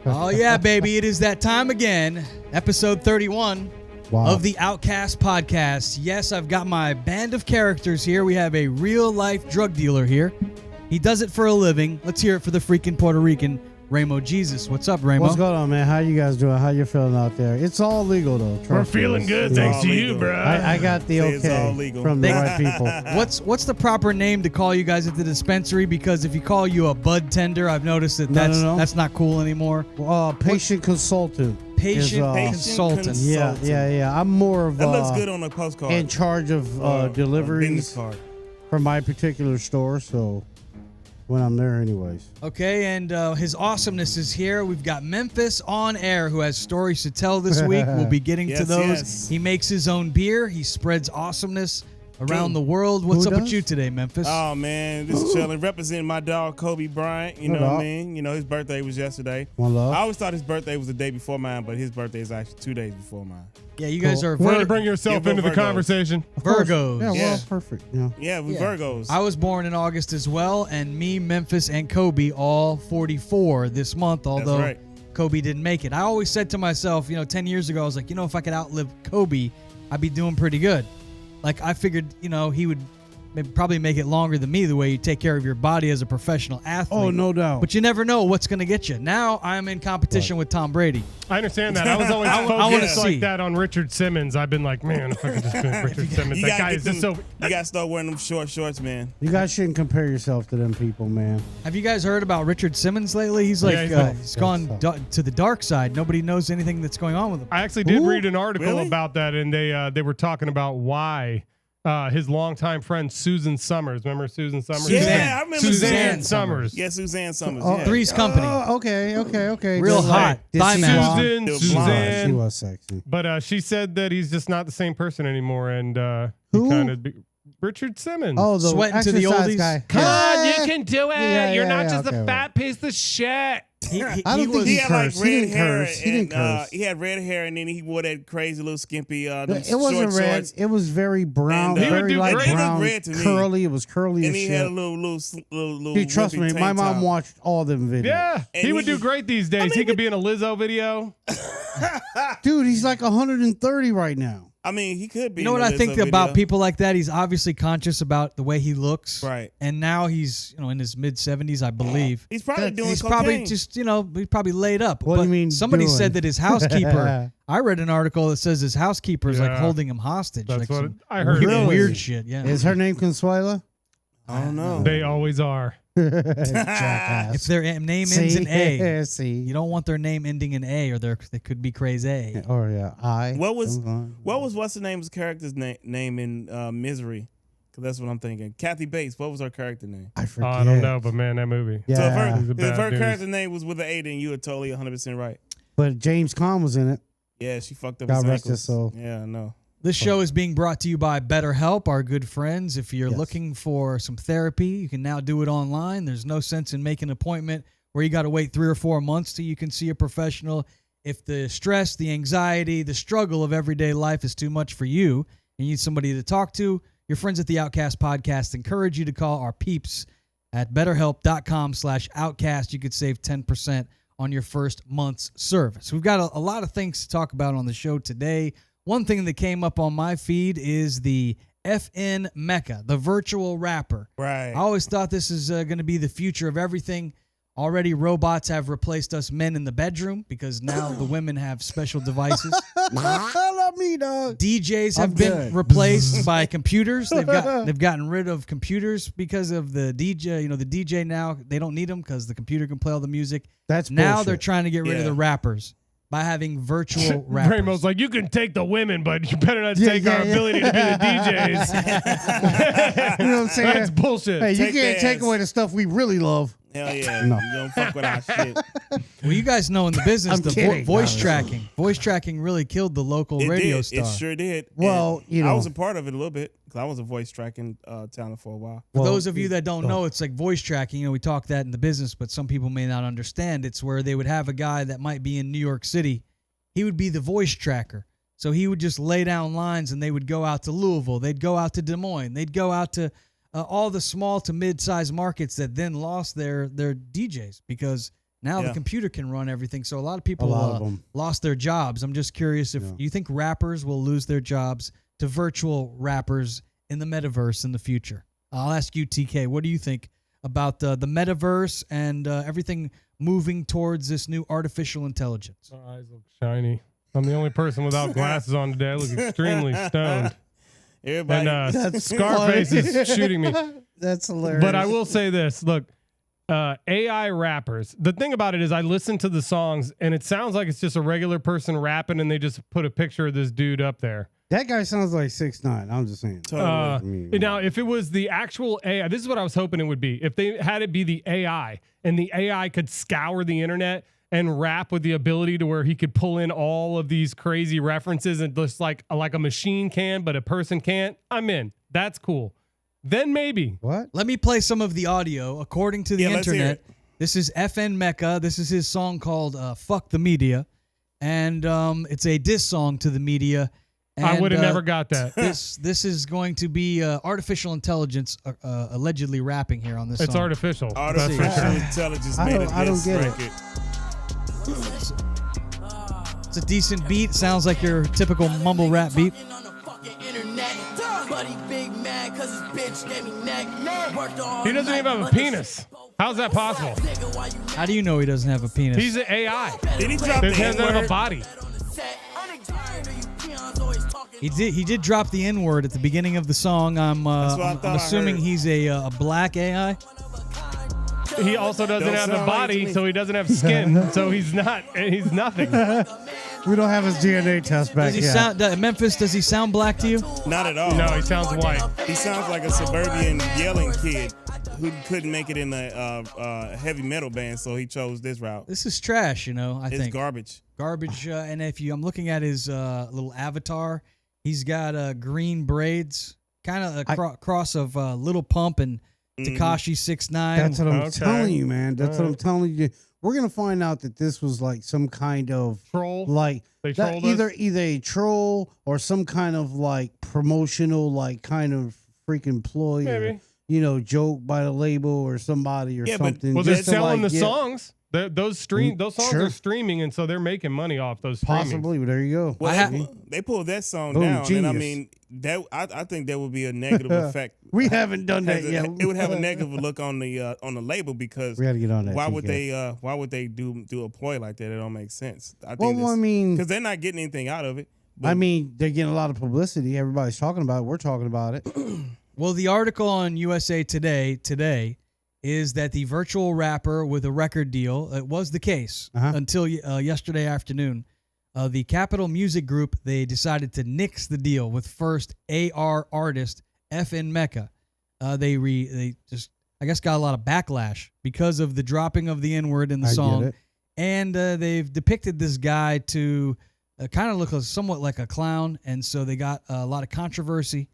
Oh, yeah, baby. It is that time again. Episode 31 of the Outcast Podcast. Yes, I've got my band of characters here. We have a real-life drug dealer here. He does it for a living. Let's hear it for the freaking Puerto Rican, Ramo Jesus. What's up, Ramo? What's going on, man? How you guys doing? How you feeling out there? It's all legal, though. We're feeling good, thanks to you, bro. I got the okay from the right people. What's the proper name to call you guys at the dispensary? Because if you call you a bud tender, I've noticed that that's not cool anymore. Patient consultant. Patient consultant. Yeah. I'm more of that looks good on a postcard. In charge of deliveries from my particular store, so when I'm there anyways. Okay, and his awesomeness is here. We've got Memphis on air who has stories to tell this week. We'll be getting to those. Yes. He makes his own beer. He spreads awesomeness around the world. What's up with you today, Memphis? Oh, man, this is chilling. Representing my dog, Kobe Bryant. You know what I mean? You know, his birthday was yesterday. One love. I always thought his birthday was the day before mine, but his birthday is actually 2 days before mine. Yeah, you guys are Way to bring yourself into the conversation. Virgos. Yeah, well, perfect. Yeah, we Virgos. I was born in August as well, and me, Memphis, and Kobe all 44 this month, although Kobe didn't make it. I always said to myself, 10 years ago, I was like, if I could outlive Kobe, I'd be doing pretty good. Like, I figured, he would probably make it longer than me the way you take care of your body as a professional athlete. Oh, no doubt. But you never know what's going to get you. Now I'm in competition with Tom Brady. I understand that. I was always focused like that on Richard Simmons. I've been like, man, if I could just finish Richard Simmons. That guy is just so... You got to start wearing them short shorts, man. You guys shouldn't compare yourself to them people, man. Have you guys heard about Richard Simmons lately? He's like, he's gone to the dark side. Nobody knows anything that's going on with him. I actually did read an article about that, and they were talking about why... his longtime friend Susan Summers. Remember Susan Summers? Yeah, I remember Suzanne Summers. Yeah, Suzanne Summers. Three's Company. Okay. Real hot. Suzanne. She was sexy. But she said that he's just not the same person anymore, and he kind of Richard Simmons. Oh, the sweating to the oldies guy. Come on, you can do it. Yeah, You're not just a fat piece of shit. He had like red hair. He didn't curse. He had red hair, and then he wore that crazy little skimpy. It wasn't red. Shorts. It was very brown, And, very light brown, red to me. curly. It was curly and as he shit. had a little. Dude, trust me, my mom watched all them videos. Yeah, And he would do great these days. He could be in a Lizzo video. Dude, he's like 130 right now. I mean, he could be. You know what I think about people like that? He's obviously conscious about the way he looks. Right. And now he's, in his mid-70s, I believe. He's probably doing He's cocaine. probably just, he's probably laid up. What do you mean somebody doing? said that his housekeeper, I read an article that says his housekeeper is like holding him hostage. That's like what I heard. Weird shit, yeah. Is her name Consuela? I don't know. They always are. Jackass. If their name ends in A, See. you don't want their name ending in A, or they could be crazy. Or I. What was what's the name's character's name in Misery? Because that's what I'm thinking. Kathy Bates. What was her character name? I forget. I don't know, but man, that movie. Yeah. So if her character name was with an A, then you were totally 100% right. But James Caan was in it. Yeah, she fucked up God his rest ankles. his soul. Yeah, I know. This show is being brought to you by BetterHelp, our good friends. If you're looking for some therapy, you can now do it online. There's no sense in making an appointment where you got to wait 3 or 4 months till you can see a professional. If the stress, the anxiety, the struggle of everyday life is too much for you and you need somebody to talk to, your friends at the Outcast Podcast encourage you to call our peeps at betterhelp.com/outcast. You could save 10% on your first month's service. We've got a lot of things to talk about on the show today. One thing that came up on my feed is the FN Meka, the virtual rapper. Right. I always thought this is going to be the future of everything. Already robots have replaced us men in the bedroom because now the women have special devices. Not me, dog. DJs have been replaced by computers. They've gotten rid of computers because of the DJ. The DJ now, they don't need them because the computer can play all the music. That's now bullshit. they're trying to get rid of the rappers by having virtual rappers. Rainbow's like, you can take the women, but you better not take our ability to be the DJs. You know what I'm saying? That's bullshit. Hey, you can't take away the stuff we really love. Hell yeah. No. You don't fuck with our shit. Well, you guys know in the business, I'm the kidding. voice No, tracking. Voice tracking really killed the local radio star. It sure did. Well, And I was a part of it a little bit because I was a voice tracking talent for a while. For those of you that don't know, it's like voice tracking. We talk that in the business, but some people may not understand. It's where they would have a guy that might be in New York City. He would be the voice tracker. So he would just lay down lines and they would go out to Louisville. They'd go out to Des Moines. They'd go out to all the small to mid-sized markets that then lost their DJs because Now the computer can run everything. So a lot of people them. lost their jobs. I'm just curious if you think rappers will lose their jobs to virtual rappers in the metaverse in the future. I'll ask you, TK, what do you think about the metaverse and everything moving towards this new artificial intelligence? My eyes look shiny. I'm the only person without glasses on today. I look extremely stoned. Everybody, and Scarface is shooting me. That's hilarious. But I will say this. Look, AI rappers. The thing about it is I listen to the songs, and it sounds like it's just a regular person rapping, and they just put a picture of this dude up there. That guy sounds like 6ix9ine. I'm just saying. Now, if it was the actual AI, this is what I was hoping it would be. If they had it be the AI, and the AI could scour the internet and rap with the ability to where he could pull in all of these crazy references and just like a machine can, but a person can't, I'm in. That's cool. Then maybe. What? Let me play some of the audio. According to the internet, this is FN Meka. This is his song called Fuck the Media. And it's a diss song to the media. And, I would have never got that. This is going to be artificial intelligence allegedly rapping here on this it's song. artificial. Artificial intelligence made I don't get it. It's a decent beat. Sounds like your typical mumble rap beat. He doesn't even have a penis. How's that possible? How do you know he doesn't have a penis? He's an AI. Did he drop He the doesn't have N-word? a body. He did drop the N-word at the beginning of the song. I'm assuming he's a black AI. He also doesn't have a body, so he doesn't have skin. So he's nothing. We don't have his DNA test back yet. Memphis, does he sound black to you? Not at all. No, he sounds white. He sounds like a suburban yelling kid who couldn't make it in a heavy metal band, so he chose this route. This is trash, I think. It's garbage. Garbage. And I'm looking at his little avatar, he's got green braids, kind of a cross of Little Pump and Tekashi 6ix9ine. That's what I'm telling you, man. That's what I'm telling you. We're gonna find out that this was like some kind of troll, like either a troll or some kind of like promotional, like kind of freaking ploy, or, joke by the label or somebody or something. Well, they're selling the songs. Those songs are streaming, and so they're making money off those streaming. Possibly, but there you go. Well, they pulled that song down, genius. and I mean I think that would be a negative effect. We haven't done that yet. It would have a negative look on the label because we got to get on that. Why would they do a ploy like that? It don't make sense. I mean, because they're not getting anything out of it. I mean, they're getting a lot of publicity. Everybody's talking about it. We're talking about it. Well, the article on USA Today is that the virtual rapper with a record deal, it was the case until yesterday afternoon. The Capitol Music Group, they decided to nix the deal with first AR artist FN Meka. They just, I guess, got a lot of backlash because of the dropping of the N-word in the song. And they've depicted this guy to kind of look somewhat like a clown. And so they got a lot of controversy.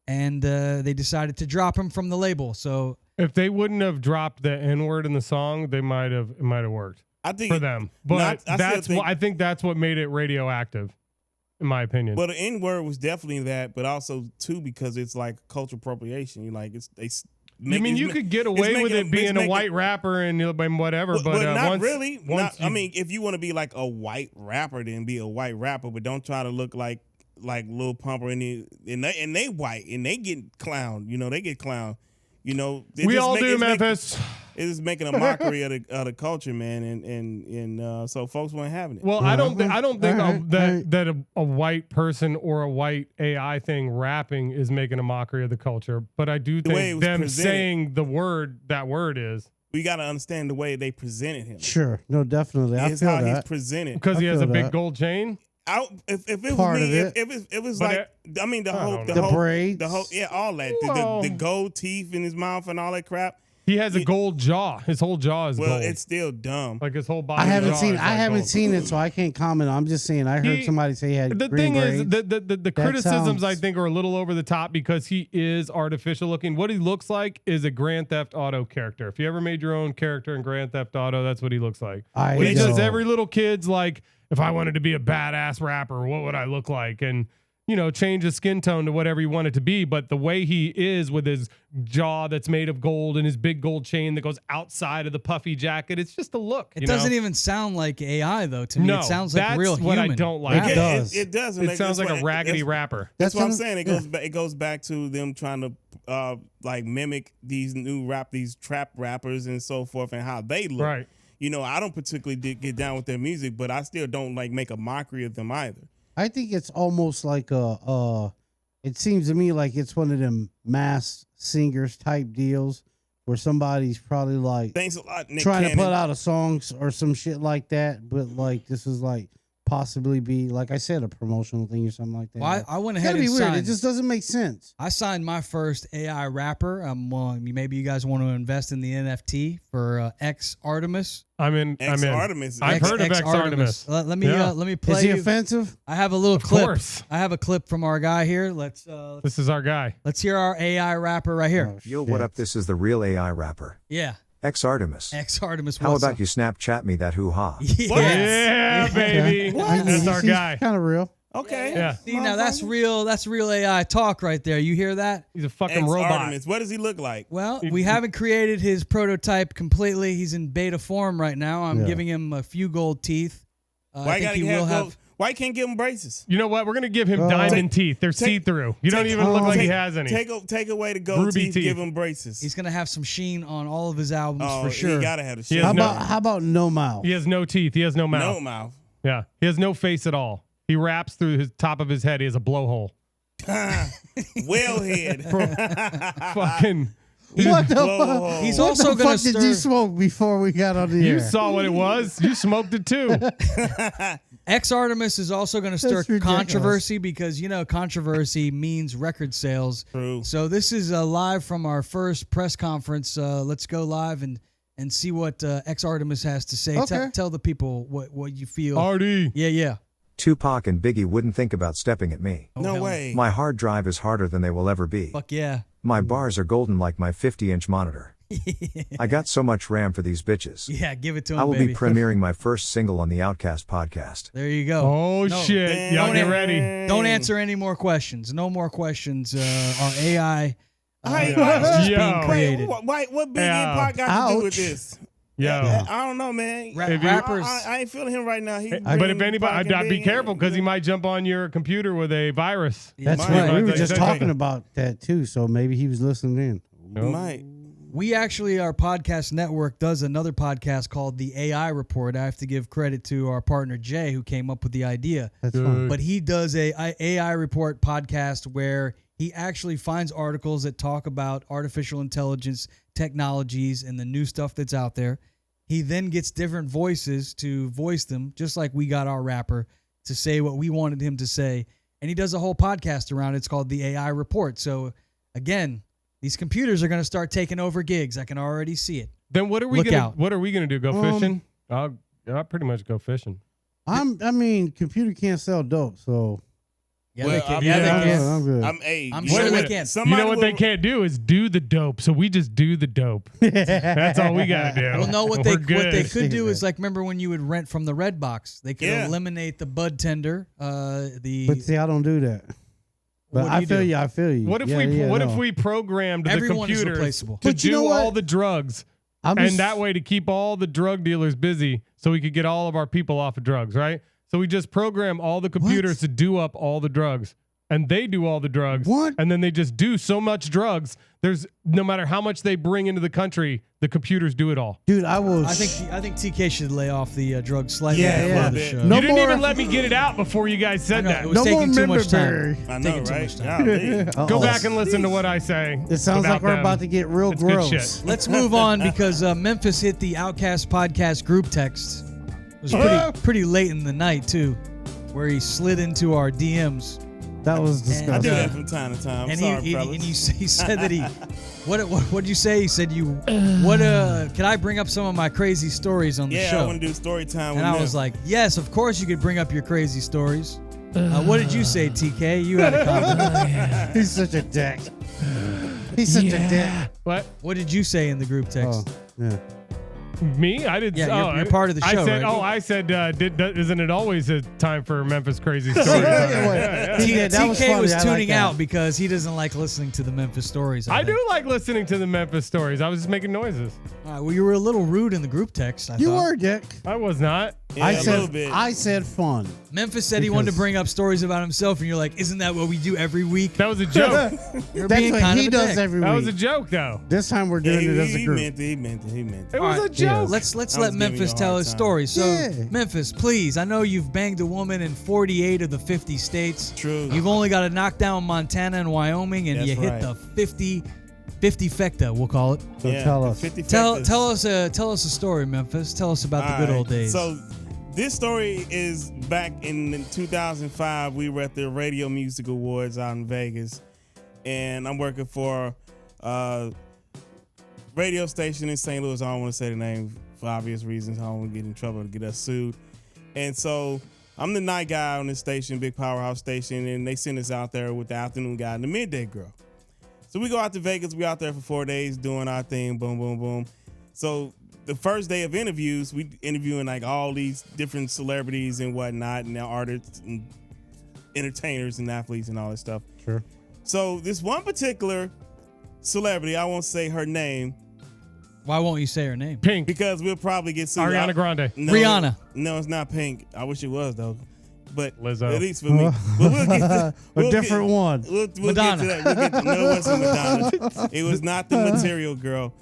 And they decided to drop him from the label. So if they wouldn't have dropped the N-word in the song, it might have worked. I think for them, but I think that's what made it radioactive, in my opinion. Well, the N-word was definitely that, but also too because it's like cultural appropriation. You could get away with it being a white rapper and whatever, but not really. I mean, if you want to be like a white rapper, then be a white rapper, but don't try to look like Lil Pump or and they white and they get clowned. They get clowned. We all do, Memphis. It is making a mockery of the culture, man, and so folks weren't having it. Well, I don't think that a white person or a white AI thing rapping is making a mockery of the culture, but I do think them saying that word is. We got to understand the way they presented him. Sure, no, definitely. I feel how that. he's presented because he has a big gold chain. If it was me, if it was like, I mean, the whole braids, all that, the gold teeth in his mouth and all that crap. He has a gold jaw. His whole jaw is gold. Well, it's still dumb. Like his whole body. I haven't seen it, so I can't comment. I'm just saying. I heard somebody say he had. The green thing braids. is, the criticisms I think are a little over the top because he is artificial looking. What he looks like is a Grand Theft Auto character. If you ever made your own character in Grand Theft Auto, that's what he looks like. He does every little kid's like, if I wanted to be a badass rapper, what would I look like? And change his skin tone to whatever you want it to be. But the way he is with his jaw that's made of gold and his big gold chain that goes outside of the puffy jacket, it's just a look. It doesn't even sound like AI though. To me, No, it sounds like that's real what human. I don't like. It does. It does. It sounds like a raggedy rapper. That's what I'm saying. It goes back to them trying to like mimic these these trap rappers and so forth and how they look. Right. I don't particularly get down with their music, but I still don't like make a mockery of them either. I think it's almost like it seems to me like it's one of them mass singers type deals where somebody's probably like Thanks a lot, Nick trying Cannon. to put out a song or some shit like that, but like this is like possibly be, like I said, a promotional thing or something like that. Well, I went It's ahead gotta and be weird. signed. It just doesn't make sense. I signed my first AI rapper. Maybe you guys want to invest in the NFT for X Artemis. I'm in. Artemis. I've heard of X Artemis. Let me play. Is he you. offensive? I have a little Of clip. course. I have a clip from our guy here. This is our guy. Let's hear our AI rapper right here. Oh, Yo, shit. what up? This is the real AI rapper. Yeah, X Artemis. X Artemis. How what's about up? you Snapchat me that hoo-ha? Yes. Yeah, baby. That's our guy. Kind of real. Okay. Yeah. See, now that's real. That's real AI talk right there. You hear that? He's a fucking X robot. Artemis. What does he look like? Well, we haven't created his prototype completely. He's in beta form right now. I'm giving him a few gold teeth. Why I think he will have. Why you can't give him braces? You know what? We're gonna give him diamond teeth. They're see-through. You don't even look like he has any. Take away the gold Ruby teeth, teeth. give him braces. He's gonna have some sheen on all of his albums for He sure. gotta have the He shit. has How about no mouth? He has no teeth. He has no mouth. No mouth. Yeah. He has no face at all. He raps through his top of his head. He has a blowhole. Wellhead. Fucking. What the Whoa. fuck? He's What also the gonna fuck did you stir. smoke before we got on the You air? saw what it was. You smoked it too. X Artemis is also going to stir That's ridiculous. controversy because controversy means record sales. True. So this is live from our first press conference. Let's go live and see what X Artemis has to say. Okay. Tell the people what you feel. Artie. Yeah. Tupac and Biggie wouldn't think about stepping at me. Oh, No hell. way. My hard drive is harder than they will ever be. Fuck yeah. My bars are golden like my 50-inch monitor. I got so much RAM for these bitches. Yeah, give it to him, I will baby. be premiering my first single on the Outcast podcast. There you go. Oh, No. shit. Y'all get ready. Don't answer any more questions. No more questions. Our AI Hey, is Yo. being created. What Big Impact got to do with Ouch. this? Yo. I don't know, man. Rappers. I ain't feeling him right now. But if anybody, I'd be careful because he might jump on your computer with a virus. Yeah, That's might. right. We were Might. just talking about that too, so maybe he was listening in. Might. We actually, our podcast network does another podcast called The AI Report. I have to give credit to our partner Jay, who came up with the idea. That's fine. But he does a AI Report podcast where he actually finds articles that talk about artificial intelligence technologies and the new stuff that's out there. He then gets different voices to voice them, just like we got our rapper to say what we wanted him to say. And he does a whole podcast around it. It's called The AI Report. So, again, these computers are going to start taking over gigs. I can already see it. Then what are we Look gonna? out. What are we gonna do? Go fishing? I'll pretty much go fishing. I mean, computer can't sell dope, so Yeah, Well, they can. I'm- Yeah, yeah, they can. I'm good. I'm you sure know they what? can. You Somebody know what they will- can't do is do the dope. So we just do the dope. That's all we gotta do. Well, no, what We're they good. could do is like remember when you would rent from the Red Box, they could Yeah. eliminate the bud tender. But see, I don't do that. But What do I you feel do? you. I feel you. What if Yeah, what no. if we programmed Everyone the is computers replaceable. to But you do know what? all the drugs, I'm and just- that way to keep all the drug dealers busy, so we could get all of our people off of drugs, right? So we just program all the computers to do up all the drugs, and they do all the drugs, What? and then they just do so much drugs. There's no matter how much they bring into the country, the computers do it all. dude, I will. I think TK should lay off the drugs slightly. Yeah, before yeah. the show. No you didn't more- even let me get it out before you guys I said know, that. it was No more taking too much time. memberberry. I know, Taking too right? much time. Golly. Go Uh-oh. back and listen to what I say. It sounds like about we're them. about to get real It's good gross. shit. Let's move on because Memphis hit the Outcast Podcast group text. It was pretty late in the night too, where he slid into our DMs. That was I disgusting. do that from time to time. And Sorry, he fellas. and he said that he what did you say? He said can I bring up some of my crazy stories on the yeah, I show? want to do story time And with I was them. like, yes, of course you could bring up your crazy stories. What did you say, TK? You had a comment. He's such a dick. He's such a dick. What? What did you say in the group text? Oh, yeah. Me? I did. Yeah, you're part of the show. I said, isn't it always a time for Memphis crazy stories? TK was tuning out because he doesn't like listening to the Memphis stories. I do like listening to the Memphis stories. I was just making noises. All right, well, you were a little rude in the group text. I thought. were, Dick. I was not. Yeah, I said fun. Memphis said he wanted to bring up stories about himself, and you're like, "Isn't that what we do every week?" That was a joke. You're That's being what kind he of a does dick. every week. That was a joke, though. This time we're doing it as a group. He meant it. It was a joke. Let's I let was giving Memphis you a tell hard his time. story. So, Yeah. Memphis, please, I know you've banged a woman in 48 of the 50 states. True. You've only got to knock down Montana and Wyoming, and That's you hit right. the 50 fecta, we'll call it. So tell us. 50 Tell factors. us a story, Memphis. Tell us about the All good right. old days. So this story is back in 2005. We were at the Radio Music Awards out in Vegas, and I'm working for a radio station in St. Louis. I don't want to say the name for obvious reasons. I don't want to get in trouble to get us sued. And so I'm the night guy on this station, big powerhouse station, and they send us out there with the afternoon guy and the midday girl. So we go out to Vegas. We out there for 4 days doing our thing. Boom, boom, boom. So the first day of interviews, we interviewing like all these different celebrities and whatnot, and artists and entertainers and athletes and all this stuff. Sure. So this one particular celebrity, I won't say her name Why won't you say her name? Pink. because we'll probably get sued. Ariana Grande. No, Rihanna. No, it's not Pink. I wish it was though. But Lizzo. at least for me. But we'll get to, A different one. We'll Madonna. get to that. No, it wasn't Madonna. It was not the material girl.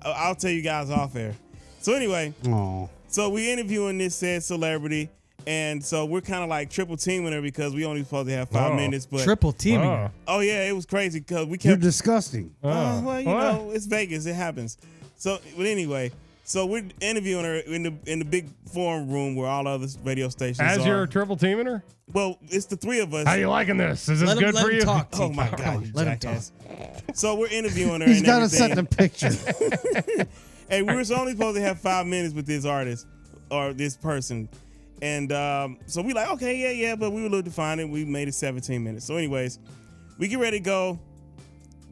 I'll tell you guys off air. So anyway, Oh. so we interviewing this said celebrity, and so we're kind of like triple teaming her because we only supposed to have 5 Oh. minutes. But Triple teaming. Oh. her. oh yeah, it was crazy because we You're kept. disgusting. Well, you What? know, it's Vegas. It happens. So, but anyway, so we're interviewing her in the big forum room where all other radio stations As are. you're triple teaming her? Well, it's the three of us. How you liking this? Is this Let him, good let for him you? talk. Oh TK. my Come God, on, you let him jackass. talk. So we're interviewing her. He's and got to everything. set the picture. Hey, we were only supposed to have 5 minutes with this artist or this person. And so we like, okay, yeah, but we were a little defiant. We made it 17 minutes. So anyways, we get ready to go.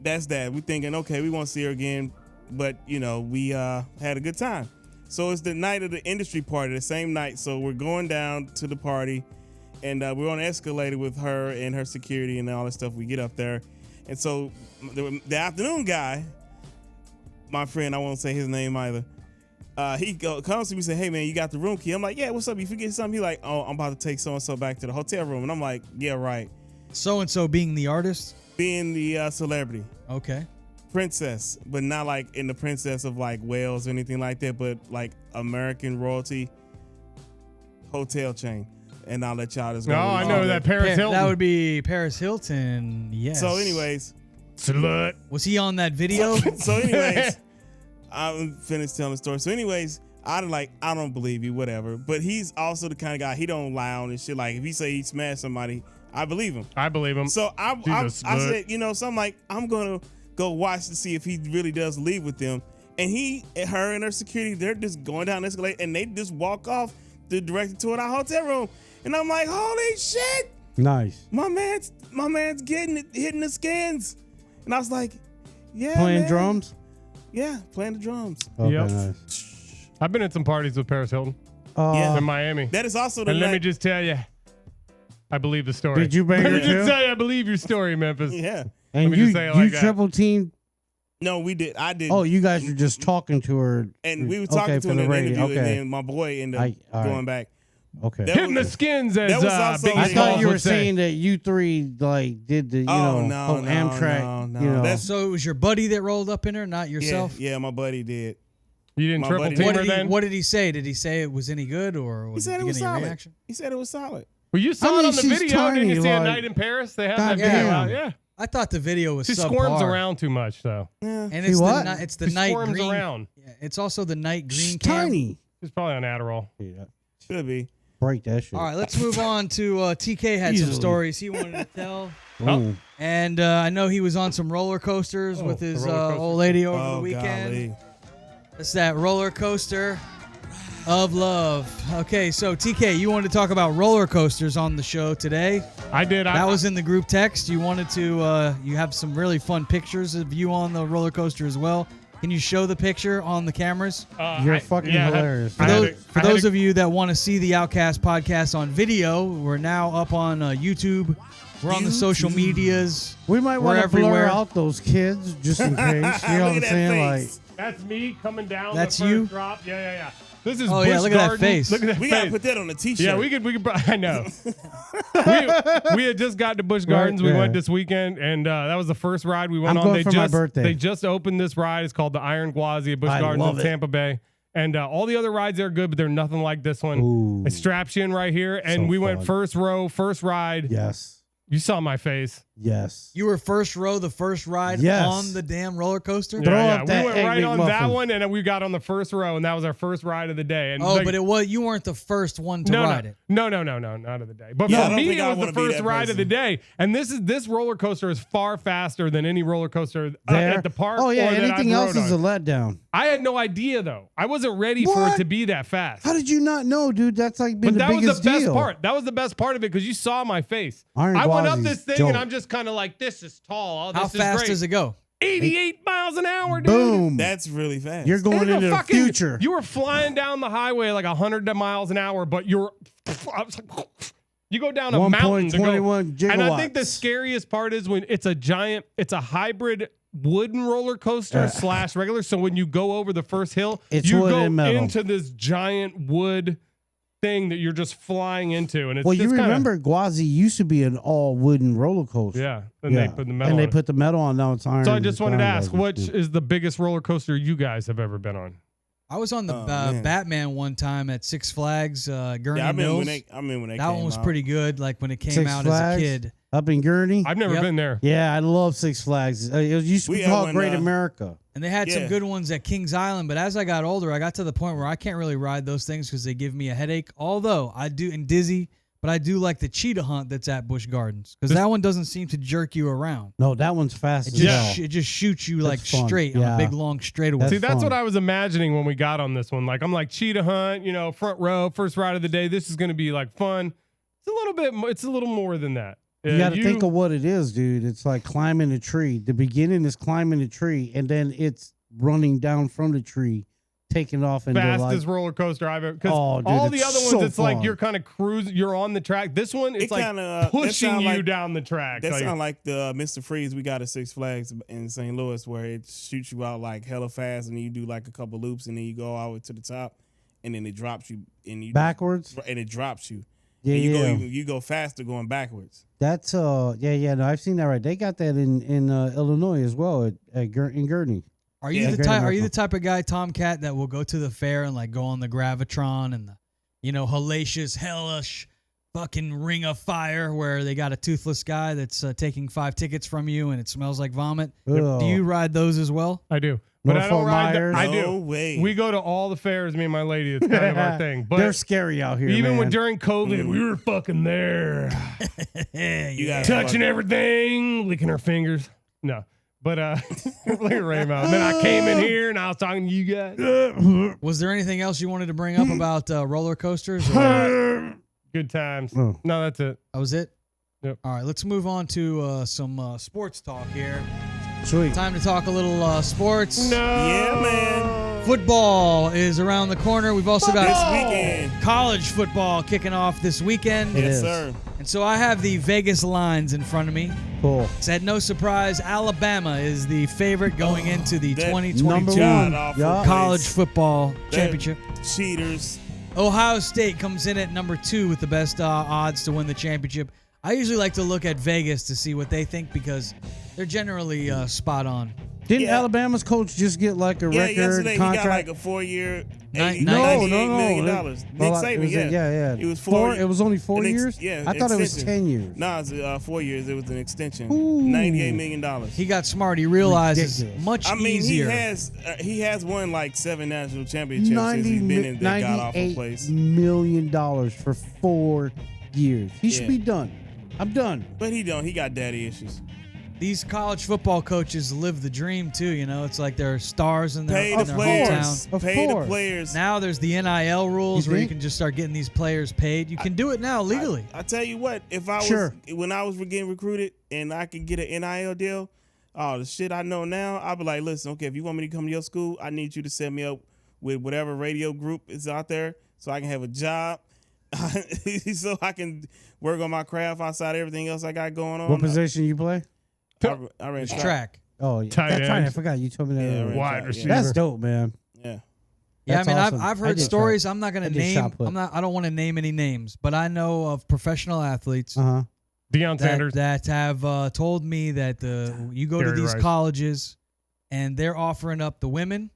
That's that. We thinking, okay, we won't see her again. But, you know, we had a good time. So it's the night of the industry party, the same night. So we're going down to the party. And we're on an escalator with her and her security and all that stuff. We get up there. And so the afternoon guy, my friend, I won't say his name either. He comes to me and say, hey, man, you got the room key? I'm like, yeah, what's up? You forget something? He's like, oh, I'm about to take so-and-so back to the hotel room. And I'm like, yeah, right. So-and-so being the artist? Being the celebrity. Okay. Princess, but not like in the princess of like Wales or anything like that, but like American royalty hotel chain. And I'll let y'all just go. No, I know that Paris Hilton. That would be Paris Hilton. Yes. So anyways. Slut. Was he on that video? So anyways, I'm finished telling the story. So anyways, I don't believe you, whatever. But he's also the kind of guy, he don't lie on this shit. Like if he say he smashed somebody, I believe him. I believe him. So I Jesus, slut. said, you know, so I'm like, I'm gonna go watch to see if he really does leave with them. And her and her security, they're just going down the escalator and they just walk off directly toward our hotel room. And I'm like, holy shit! Nice. My man's getting it, hitting the skins. And I was like, yeah, Playing man. drums? Yeah, playing the drums. Okay, Yep. nice. I've been at some parties with Paris Hilton Yeah. in Miami. That is also the And let me night. just tell you, I believe the story. Did you bang Let her me just too? tell you, I believe your story, Memphis. Yeah. And me you, just say it like you that. triple team? No, we did. I did. Oh, you guys were just talking to her. And we were talking Okay, to for her the in the radio. interview, and Okay. then my boy ended All up right. going back. Okay. That Hitting the was- skins that as was also- Biggie I I Big thought Smalls you were would say. saying that you three like did the Oh, no, whole no, Amtrak. no. You know, That's- So it was your buddy that rolled up in her, not yourself? Yeah, my buddy did. You didn't My triple buddy- team What her did, he, then? what did he say? Did he say it was any good, or He was said it he was getting a solid. reaction? He said it was solid. Well, you saw I it mean, on the she's video. Didn't you tiny, see a like- night in Paris? They had God that video damn. out. Yeah. I thought the video was She subpar. squirms around too much, though. Yeah. And See it's what? it's the She night squirms green. around. Yeah, it's also the night green she's cam. tiny. She's probably on Adderall. Yeah. Should be. Break that shit. All right, let's move on to TK had some Easily. stories he wanted to tell. Ooh. And I know he was on some roller coasters Oh, with the his roller coasters. old lady over Oh, the weekend. golly. It's that roller coaster of love. Okay, so TK, you wanted to talk about roller coasters on the show today. I did. That was in the group text. You wanted to, you have some really fun pictures of you on the roller coaster as well. Can you show the picture on the cameras? You're fucking hilarious. For those of you that want to see the Outcast podcast on video, we're now up on YouTube. We're on the social medias. We might want to everywhere. blur out those kids just in case. You know what I'm saying? Like, that's me coming down. That's the first you? Drop. Yeah. This is Oh, yeah, Busch look at that Gardens. face. Look at that We face. gotta put that on a t-shirt. Yeah, we could. I know. we had just got to Busch Gardens. We went this weekend, and that was the first ride we went on. Going for my birthday. They just opened this ride. It's called the Iron Gwazi at Busch Gardens in Tampa Bay. And all the other rides are good, but they're nothing like this one. Ooh. It straps you in right here, and we went first row, first ride. yes. You saw my face. Yes. You were first row, the first ride Yes. on the damn roller coaster? Throw Yeah, up we that went Egg right on McMuffin. that one, and then we got on the first row, and that was our first ride of the day. And But you weren't the first one to ride it. No, not of the day. But Yeah, I for don't me, think it I was the wanna be first that ride of the person. day. And this roller coaster is far faster than any roller coaster There. at the park. Oh, yeah. or that Anything I've else rode is a on. letdown. I had no idea though. I wasn't ready for it What? to be that fast. How did you not know, dude? That's like been But the that was biggest the best deal. part. That was the best part of it because you saw my face. Iron I went up Gwazi's this thing dope. and I'm just kind of like, this is tall. Oh, this How is fast great. does it go? 88 miles an hour, dude. Boom. That's really fast. You're going Ain't no into the fucking- future. You were flying down the highway like 100 miles an hour, but you go down a mountain to go. 1.21 gigawatts. And I think the scariest part is when it's a hybrid wooden roller coaster / regular. So when you go over the first hill, It's you wood go and metal. into this giant wood thing that you're just flying into, and it's Well, just you kinda- remember Gwazi used to be an all wooden roller coaster. yeah. And they put the metal. And they on it. put the metal on. Now it's iron. So I just wanted to ask, Iron which is the biggest roller coaster you guys have ever been on? I was on the man. Batman one time at Six Flags, Gurney Yeah, I remember Mills. when they That came one was out. pretty good, like when it came Six out Flags? as a kid. up in Gurney. I've never Yep. been there. Yeah, I love Six Flags. It used to We be had called one, Great America. And they had some Yeah. good ones at Kings Island, but as I got older, I got to the point where I can't really ride those things because they give me a headache. Although I do, and dizzy, but I do like the cheetah hunt that's at Busch Gardens because that one doesn't seem to jerk you around. No, that one's fast It as just, hell. it just shoots you like fun. straight on Yeah. a big long straightaway. That's See, that's fun. what I was imagining when we got on this one. Like, I'm like, cheetah hunt, front row, first ride of the day. This is going to be like fun. It's a little more than that. You got to think of what it is, dude. It's like climbing a tree. The beginning is climbing a tree, and then it's running down from the tree, taking off into fastest like, roller coaster I've ever. Because Oh, dude, all the it's other ones, so it's like fun. you're kind of cruising. You're on the track. This one, it's It like kinda, that pushing sound you like- down the track. That Like, sound like the Mr. Freeze we got at Six Flags in St. Louis, where it shoots you out like hella fast, and then you do like a couple loops, and then you go all the way to the top, and then it drops you, and you backwards. and it drops you. Yeah, And yeah. you go faster going backwards. That's No, I've seen that. Right, they got that in Illinois as well in Gurney. Are you Yeah, the Great type? Are you America. the type of guy, Tomkat, that will go to the fair and like go on the gravitron and the, hellacious, hellish, fucking ring of fire where they got a toothless guy that's taking 5 tickets from you and it smells like vomit? Ugh. Do you ride those as well? I do, but I don't Norfolk ride. Myers? I No do. way. We go to all the fairs. Me and my lady. It's kind of our thing. But They're scary out here, even man. when during COVID, we were fucking there, You got touching everything, licking our fingers. No, but look at Raymond. And then I came in here and I was talking to you guys. Was there anything else you wanted to bring up about roller coasters? Or Good times. Oh. No, that's it. that was it? Yep. All right, let's move on to some sports talk here. Sweet. Time to talk a little sports. No. Yeah, man. Football is around the corner. We've also got This weekend. college football kicking off this weekend. It Yes, is. sir. And so I have the Vegas lines in front of me. Cool. It's at no surprise, Alabama is the favorite going into the That 2022 number God one. awful Yeah. place. college football They're championship. Cheaters. Ohio State comes in at number 2 with the best odds to win the championship. I usually like to look at Vegas to see what they think because they're generally spot on. Didn't Yeah. Alabama's coach just get like a Yeah, record yesterday contract? he got like a 4-year, Nine- $98 no, million. Well, Nick it was Saban, yeah. It was four. It was only 4 an years. Yeah, I thought it was extension. 10 years. No, it's 4 years. It was an extension. Ooh. $98 million. He got smart. He realizes Ridiculous. much I mean, easier. he has won like 7 national championships since he's been in that god awful place. $98 million for 4 years. He should Yeah. be done. I'm done. But he don't. He got daddy issues. These college football coaches live the dream too. It's like they're stars in their, Pay in the their players. hometown. Of Pay the course. players. Now there's the NIL rules You where you think? can just start getting these players paid. You can do it now legally. I tell you what, if I was Sure. when I was getting recruited and I could get an NIL deal, Oh, the shit I know now, I'll be like, listen, okay, if you want me to come to your school, I need you to set me up with whatever radio group is out there so I can have a job, so I can work on my craft outside everything else I got going on. What position you play? I ran track. Oh, yeah. Tight That's right. I end. forgot you told me that. Yeah, earlier. Wide receiver. That's dope, man. Yeah. Yeah, That's I mean, awesome. I've I heard did stories. track. I'm not going I to did name. shot put. I don't want to name any names, but I know of professional athletes Uh-huh. Deion Sanders. that have told me that you go to Gary these Rice. colleges and they're offering up the women.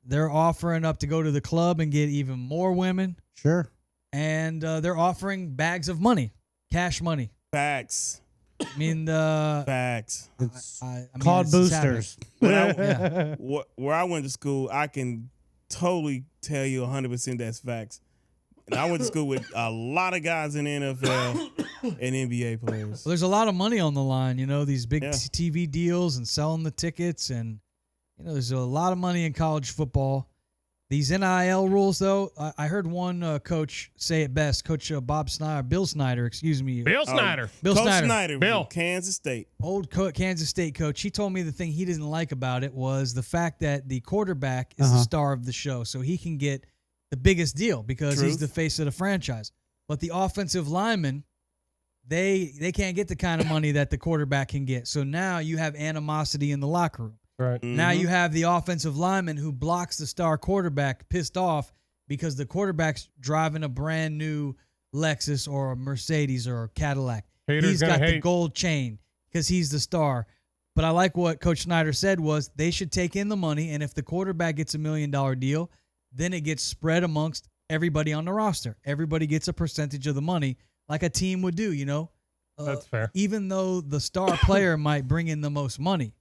They're offering up to go to the club and get even more women, Sure. and they're offering bags of money, cash money. Facts. I mean, Facts. It's I mean, called it's happening. boosters. When I, Yeah. where I went to school, I can totally tell you 100% that's facts. And I went to school with a lot of guys in the NFL and NBA players. Well, there's a lot of money on the line, these big Yeah. TV deals and selling the tickets. And, there's a lot of money in college football. These NIL rules, though, I heard one coach say it best, Coach Bill Snyder, excuse me. Bill Snyder. Bill Coach Snyder. Snyder, Bill. from Kansas State. Old Kansas State coach. He told me the thing he didn't like about it was the fact that the quarterback is the star of the show. So he can get the biggest deal because he's Truth. the face of the franchise. But the offensive linemen, they can't get the kind of money that the quarterback can get. So now you have animosity in the locker room. Right. Now you have the offensive lineman who blocks the star quarterback pissed off because the quarterback's driving a brand new Lexus or a Mercedes or a Cadillac. Haters He's gonna got the hate. gold chain because he's the star. But I like what Coach Snyder said was they should take in the money, and if the quarterback gets $1 million deal, then it gets spread amongst everybody on the roster. Everybody gets a percentage of the money like a team would do, That's fair. even though the star player might bring in the most money.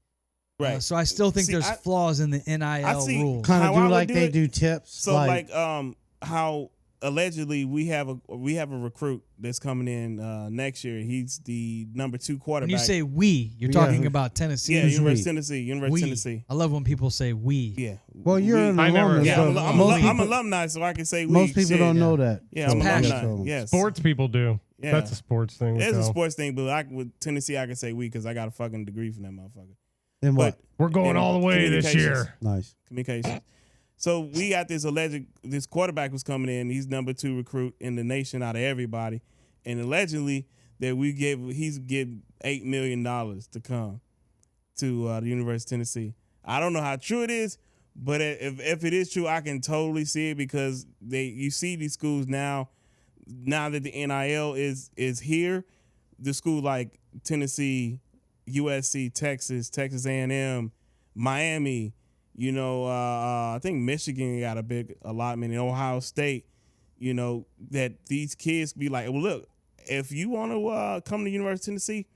Right. So I still think there's flaws in the NIL see- rules. Kind How of I do would like do they it- do tips. So like how allegedly we have a recruit that's coming in next year. He's the number 2 quarterback. When you say we, you're Yeah. talking about Tennessee. yeah, Who's University we? of Tennessee. University We. of Tennessee. I love when people say we. Yeah. well, you're an I never- alumnus. Yeah, so I'm most people, alumni, so I can say we. most people Shit. don't know that. Yeah, It's I'm passion. alumni. Yes. Sports people do. Yeah. That's a sports thing. It's a Mikel. sports thing, but with Tennessee, I can say we because I got a fucking degree from that motherfucker. Then what? We're going in all the way this communications. year. Nice. Communications. So we got this quarterback was coming in. He's number 2 recruit in the nation out of everybody, and allegedly that he's getting $8 million to come to the University of Tennessee. I don't know how true it is, but if it is true, I can totally see it because you see these schools now that the NIL is here, the school like Tennessee, USC, Texas A&M, Miami, I think Michigan got a big allotment in Ohio State, that these kids be like, well, look, if you want to come to University of Tennessee,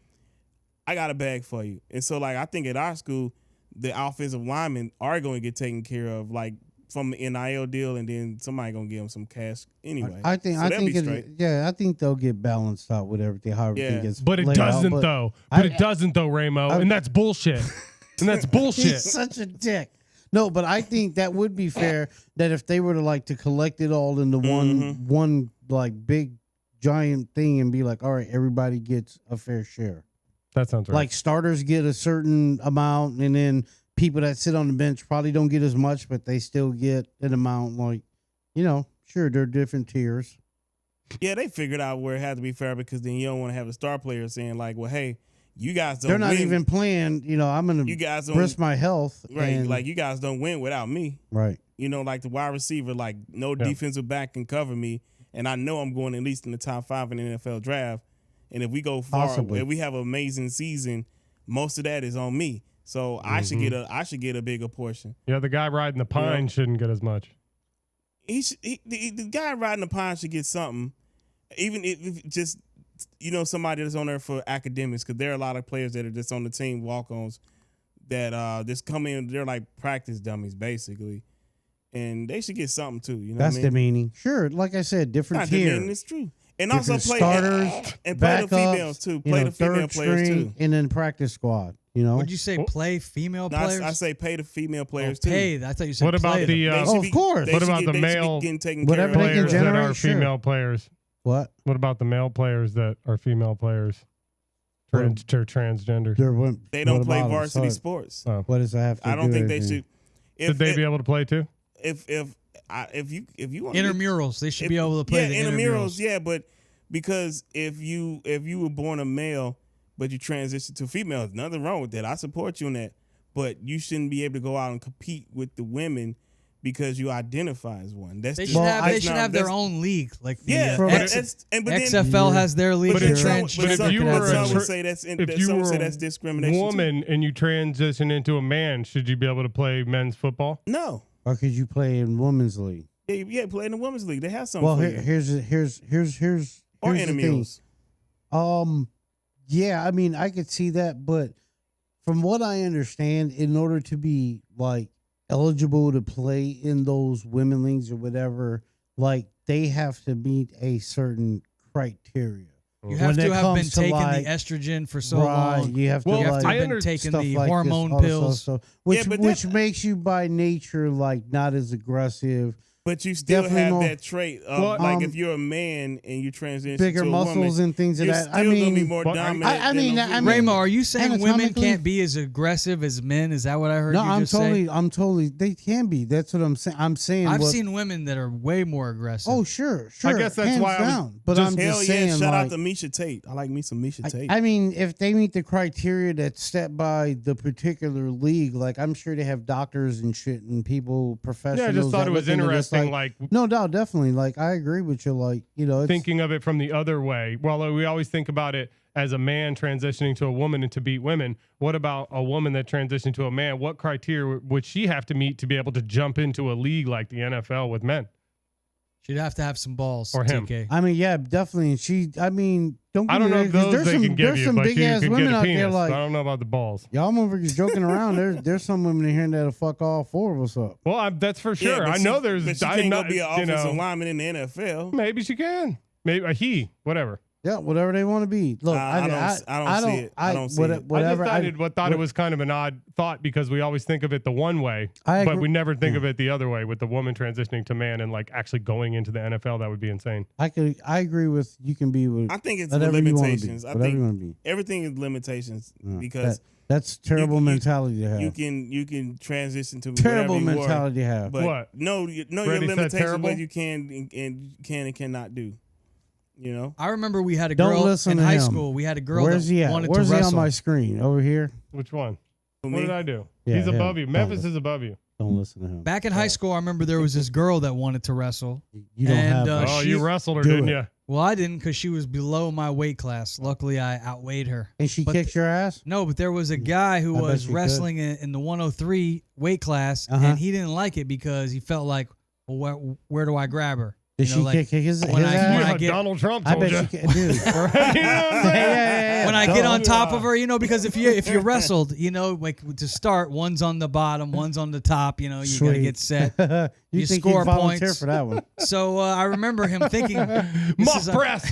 I got a bag for you. And so, like, I think at our school, the offensive linemen are going to get taken care of, like, from the NIL deal, and then somebody going to give them some cash anyway. I think I think they'll get balanced out with everything. How everything Yeah. gets. But it laid out, doesn't, but though. I- It doesn't, though, Ramo. And that's bullshit. And that's bullshit. He's such a dick. No, but I think that would be fair. That if they were to collect it all into one like big giant thing and be like, all right, everybody gets a fair share. That sounds right. Like starters get a certain amount, and then people that sit on the bench probably don't get as much, but they still get an amount. Like, sure, there are different tiers. Yeah, they figured out where it had to be fair because then you don't want to have the star players saying, like, well, hey, you guys don't They're not win. even playing. I'm going You to guys don't risk my health. right. and- Like you guys don't win without me. right. Like the wide receiver, like no defensive back can cover me, and I know I'm going at least in the top 5 in the NFL draft. And if we go far, Possibly. if we have an amazing season, most of that is on me. So I should get a bigger portion. yeah, the guy riding the pine shouldn't get as much. The guy riding the pine should get something, even if just somebody that's on there for academics, because there are a lot of players that are just on the team walk-ons that just come in. They're like practice dummies basically, and they should get something too. You know, That's what I mean? demeaning. Sure, like I said, different Not tiers. demeaning, it's true. And also Different play starters, and play the backups, females too. Play the female third players string, too. and then practice squad. Would you say play female No, players? I say pay the female Oh, players too. pay. I thought you said What about play them. the They should of be- course. they What should about the they should be male getting taken whatever care they of. can players that generate? are Sure. female players? What? What about the male players that are female players? Transgender. They don't play varsity sports. Oh. What does that have to do? I don't think they should. Should they be able to play too? If you want intramurals, they should be able to play the intramurals. Yeah, but because if you were born a male but you transition to female, there's nothing wrong with that. I support you in that, but you shouldn't be able to go out and compete with the women because you identify as one. They should have their own league, like the XFL has their league. But if you were some would say that's discrimination. Woman and you transition into a man, should you be able to play men's football? No. Or could you play in women's league? Yeah, play in the women's league. They have something. Well, for you. here's or the thing. intramurals. Yeah, I mean, I could see that, but from what I understand, in order to be like eligible to play in those women leagues or whatever, like they have to meet a certain criteria. You have to have been taking the estrogen for so long. You have to have been taking the hormone pills, which makes you by nature like not as aggressive. But you still have that trait of like if you're a man and you transition bigger to a muscles woman, and things of you're that. still gonna be more dominant. Ramo, are you saying women can't be as aggressive as men? Is that what I heard you just say? No, I'm totally. They can be. That's what I'm saying. I'm saying. I've seen women that are way more aggressive. Oh, sure. I guess that's why down. But I'm just saying. Shout out to Misha Tate. I like me some Misha Tate. I mean, if they meet the criteria that's set by the particular league, like I'm sure they have doctors and shit and people, professionals. Yeah, I just thought it was interesting. No, definitely. Like, I agree with you. Like, it's, thinking of it from the other way. Well, we always think about it as a man transitioning to a woman and to beat women. What about a woman that transitioned to a man? What criteria would she have to meet to be able to jump into a league like the NFL with men? She'd have to have some balls. Or him. TK. I mean, yeah, definitely. I don't know if those they can give you, but you ass can women get a out penis. there like, I don't know about the balls. Y'all motherfuckers joking around. There's some women in here that'll fuck all four of us up. Well, that's for sure. I know there's. But she can't go be an offensive lineman in the NFL. Maybe she can. Maybe whatever. Yeah, whatever they want to be. Look, I don't see it. I don't see it. Whatever. I thought it was kind of an odd thought because we always think of it the one way, but we never think of it the other way with the woman transitioning to man and like actually going into the NFL. That would be insane. I agree with you can be with. I think it's limitations. I think everything is limitations because that's terrible mentality to have. You can transition to terrible mentality to have. But what? Know your limitations. What you can and cannot do. You know, I remember we had a girl in high school. We had a girl that wanted to wrestle. Where's he on my screen? Over here? Which one? What did I do? Yeah, he's above you. Memphis is above you. Don't listen to him. Back in high school, I remember there was this girl that wanted to wrestle. You don't have you wrestled her, didn't you? Well, I didn't because she was below my weight class. Luckily, I outweighed her. And she kicked your ass? No, but there was a guy who was wrestling in the 103 weight class, and he didn't like it because he felt like, well, where do I grab her? Did she kick his ass? Donald Trump told you. Dude. When I get on top of her, because if you wrestled, like to start, one's on the bottom, one's on the top. You gotta get set. you score points for that one. So I remember him thinking, "Muff press."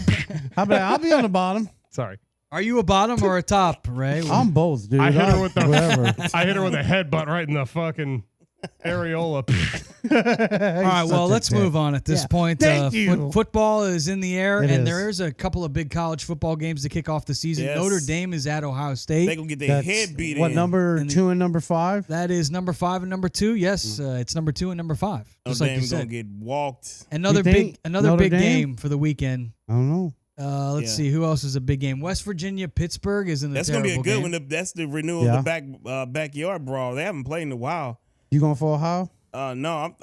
I'll be on the bottom. Sorry. Are you a bottom or a top, Ray? I'm both, dude. I hit her with a headbutt right in the fucking areola. All right, well, let's move on at this point. Thank you. Football is in the air, there is a couple of big college football games to kick off the season. Yes. Notre Dame is at Ohio State. They're going to get their head beat What, number 2 and number 5? That is number 5 and number 2. Yes, it's number 2 and number 5. Just like you said. Going to get walked. Another big game for the weekend. I don't know. Let's see. Who else is a big game? West Virginia, Pittsburgh is in the That's going to be a good game. one. That's the renewal of the backyard brawl. They haven't played in a while. You going for Ohio? No,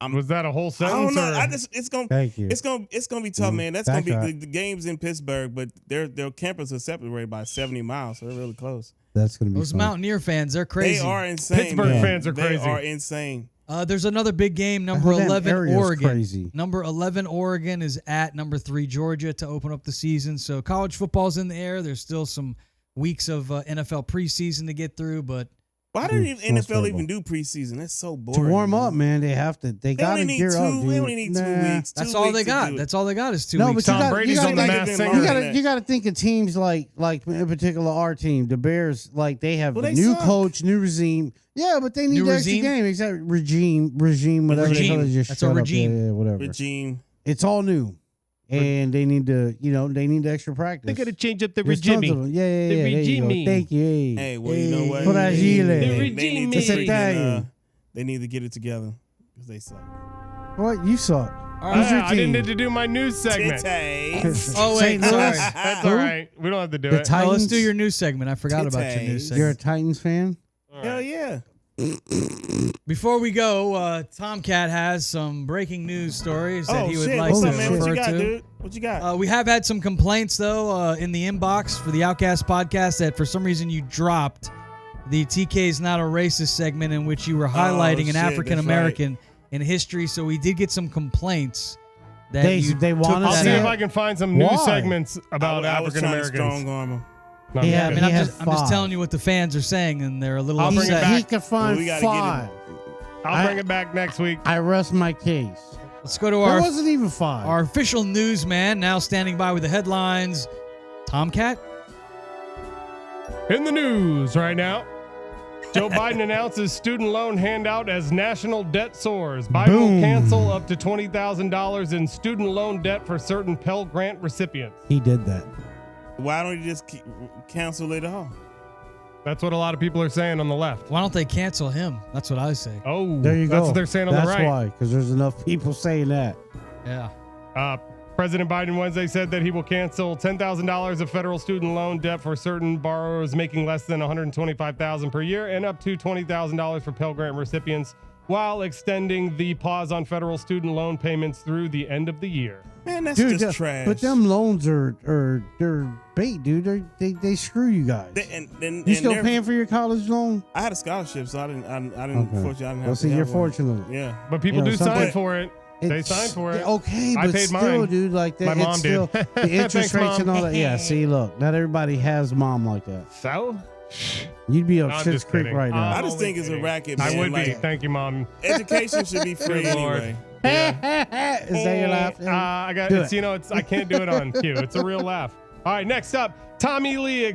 I'm. Was that a whole sentence? I don't know. It's gonna. Thank you. It's gonna be tough, man. That's gonna be the games in Pittsburgh, but their campus are separated by 70 miles, so they're really close. That's gonna be those fun. Mountaineer fans. They're crazy. They are insane. Pittsburgh fans are crazy. They are insane. There's another big game. Number 11 Oregon. Crazy. Number 11 Oregon is at number 3 Georgia to open up the season. So college football's in the air. There's still some weeks of NFL preseason to get through, but. Why did the NFL even do preseason? That's so boring. To warm up, man, they have to. They got to gear up, dude. They only need 2 weeks. That's all they got. That's all they got is 2 no, weeks. But Tom Brady's on the Masked Singer. You got to think of teams like in particular our team, the Bears. Like they have a new coach, new regime. Yeah, but they need the extra game. Except regime, whatever they call it. Just That's a regime. Yeah, whatever. Regime. It's all new. and they need to, they need extra practice. They got to change up the There's tons regime. of them. Yeah. The There you go. regime. Thank you. Hey, well, you know what? Fragile. They regime. need to It's freaking, Italian. they need to get it together because they suck. What? You suck. All Who's your I didn't team? need to do my news segment. Titties. Oh, wait, St. Louis? sorry. That's all right. We don't have to do The it. Titans? Oh, let's do your news segment. I forgot about your news Titties. You're a segment. Titans fan? Hell yeah. Before we go, Tomkat has some breaking news stories that he would shit. like What's to up, man? What refer you got, to. dude? What you got? We have had some complaints, though, in the inbox for the Outcast Podcast that for some reason you dropped the TK's Not a Racist segment in which you were highlighting an shit, African American in history. So we did get some complaints that They want I'll to see see if it? I can find some news Why? segments about I was African trying to Americans. strong arm him. No, I'm Yeah, kidding. I'm He has just 5. telling you what the fans are saying, and they're a little I'll bring it upset. back. He can find We gotta get 5. I'll bring it back next week. I rest my case. Let's go to There our wasn't even 5. our official newsman, now standing by with the headlines. Tomkat? In the news right now, Joe Biden announces student loan handout as national debt soars. Biden will Boom. cancel up to $20,000 in student loan debt for certain Pell Grant recipients. He did that. Why don't you just cancel it all? That's what a lot of people are saying on the left. Why don't they cancel him? That's what I say. Oh, There you go. That's what they're saying on That's the right. why, because there's enough people saying that. Yeah. President Biden Wednesday said that he will cancel $10,000 of federal student loan debt for certain borrowers making less than $125,000 per year and up to $20,000 for Pell Grant recipients, while extending the pause on federal student loan payments through the end of the year. Man, that's Dude, just trash. but them loans are they're bait, dude. They screw you guys. You still paying for your college loan? I had a scholarship, so I didn't. Unfortunately, I didn't have. Well, see, to you're have one. fortunate. Yeah, But people You know, do some- sign but- for it. They signed for it. Okay, I but paid still, mine. dude, like that. My mom it's still, did. The interest Thanks, rates and Mom. all that. Yeah, see, look, not everybody has mom like that. So? You'd be No, up I'm Shit's just Creek kidding. right now. I I'm just only think it's a kidding. racket. Man. I would be. Like, Thank you, Mom. education should be free Good Lord. anyway. Is that your laugh? I got Do it's, it. it's I can't do it on cue. It's a real laugh. All right, next up, Tommy Lee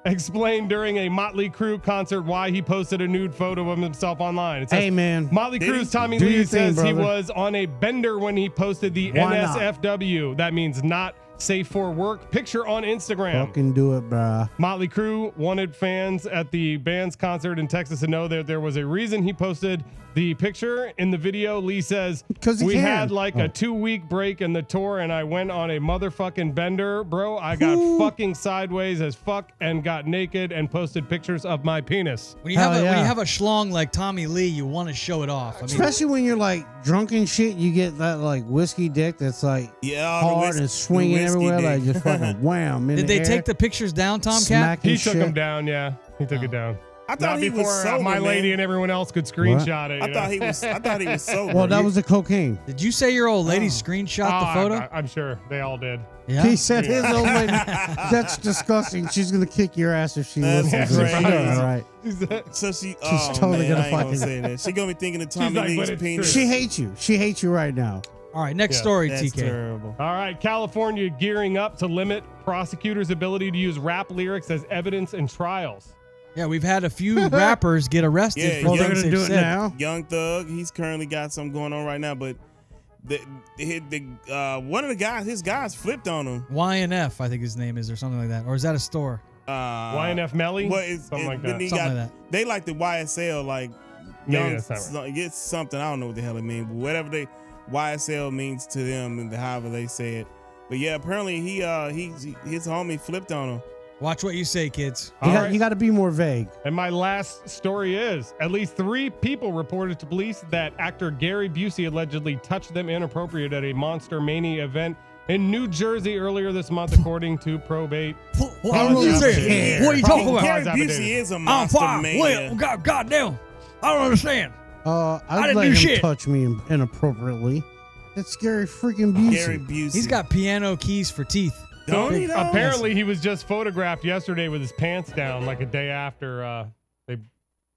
explained during a Motley Crue concert why he posted a nude photo of himself online. It says, Hey, man. Motley Did he? Crue's Tommy Do Lee your thing, says he brother. was on a bender when he posted the Why not? NSFW. That means not safe for work picture on Instagram. Fucking do it, bruh. Motley Crue wanted fans at the band's concert in Texas to know that there was a reason he posted the picture. In the video, Lee says, 'Cause he we can. had like Oh. a 2-week break in the tour and I went on a motherfucking bender, bro. I got fucking sideways as fuck and got naked and posted pictures of my penis. When you have Hell when yeah. you have a schlong like Tommy Lee, you want to show it off. I mean, Especially when you're like drunk and shit, you get that like whiskey dick that's like Yeah, all the hard whis- and swinging the whiskey everywhere, like dick. just fucking wham. In did the they air, take the pictures down, Tomcat? smacking He took shit. him down, yeah. He took it down. I thought Not he before was sober, my lady man. and everyone else could screenshot it. I you thought know? he was. I thought he was sober. Well, that was the cocaine. Did you say your old lady screenshot the photo? I'm sure they all did. yeah. He said his old lady. That's disgusting. She's gonna kick your ass if she That's listens. crazy. All right. So she. totally man, gonna I ain't gonna fucking- say that. She gonna be thinking of Tommy like, but Lee's it's penis. true. She hates you. She hates you right now. All right, next Yeah, story, That's TK. terrible. All right, California gearing up to limit prosecutors' ability to use rap lyrics as evidence in trials. Yeah, we've had a few rappers get arrested Yeah, for Well, they're things gonna they've do it said. now. Young Thug, he's currently got something going on right now, but one of the guys, his guys flipped on him. YNF, I think his name is, or something like that. Or is that a store? YNF Melly? Well, Something like then that. he Something got- like that. They like the YSL, like Maybe young. that's not right. It's something I don't know what the hell it means, but whatever they YSL means to them and however they say it. But yeah, apparently his homie flipped on him. Watch what you say, kids. All right. You got to be more vague. And my last story is at least 3 people reported to police that actor Gary Busey allegedly touched them inappropriate at a Monster Mania event in New Jersey earlier this month, according to probate. What are you saying? What are you talking about? Gary Probably Busey is a I'm monster fine. man. Well, goddamn. I don't understand. I'd didn't let do him shit. touch me inappropriately. That's scary freaking Busey. Gary Busey. He's got piano keys for teeth. Don't he, though? Apparently, he was just photographed yesterday with his pants down, like a day after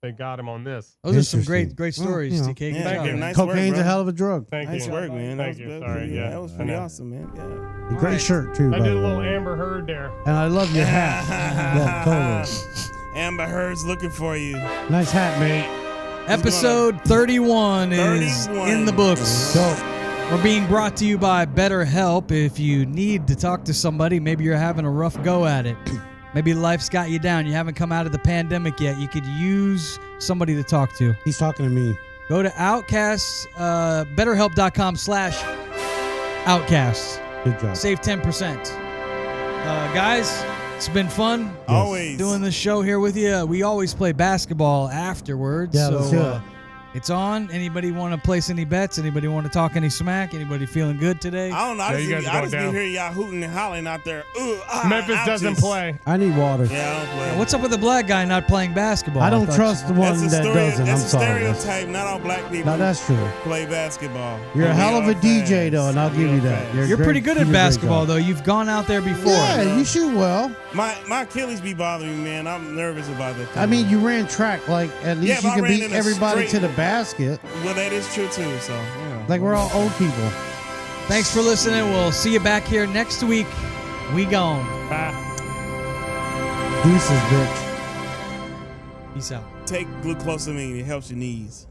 they got him on this. Those are some Interesting. great Well, stories, you know. TK. Good Yeah, job, thank you. man. Nice work, Cocaine's bro. a hell of a drug. Thank Nice you. work, man. Thank That you. was Sorry, pretty, yeah. that was I pretty know. awesome, man. Yeah. Great right. shirt too. I by did a the little way. Amber Heard there. And I love your hat. Yeah, totally. Amber Heard's looking for you. Nice hat, mate. Episode 31 is 31. in the books. Dope. We're being brought to you by BetterHelp. If you need to talk to somebody, maybe you're having a rough go at it. Maybe life's got you down. You haven't come out of the pandemic yet. You could use somebody to talk to. He's talking to me. Go to Outcast, betterhelp.com/Outcasts. Good job. Save 10%. Guys, it's been fun. Always. Doing this show here with you. We always play basketball afterwards. Yeah, let's do it. It's on. Anybody want to place any bets? Anybody want to talk any smack? Anybody feeling good today? I don't know. Yeah, you guys are I just going be down. hearing y'all hooting and hollering out there. Memphis doesn't play. I need water. Yeah, I don't play. What's up with the black guy not playing basketball? I don't thought trust the one That's a that story. doesn't. I'm That's a sorry. stereotype. Not all black people No, that's true. play basketball. You're a We hell of are a DJ, fans. though, and I'll give you that. You're great- pretty good you at do a great basketball, job. though. You've gone out there before. Yeah, you shoot well. My Achilles be bothering me, man. I'm nervous about that. I mean, you ran track. Like, at Yeah, least but you I can ran beat in a everybody straight- to the basket. Well, that is true too. So, yeah. Like, we're all old people. Thanks for listening. We'll see you back here next week. We gone. Bye. Deuces, bitch. Peace out. Take glucosamine. It helps your knees.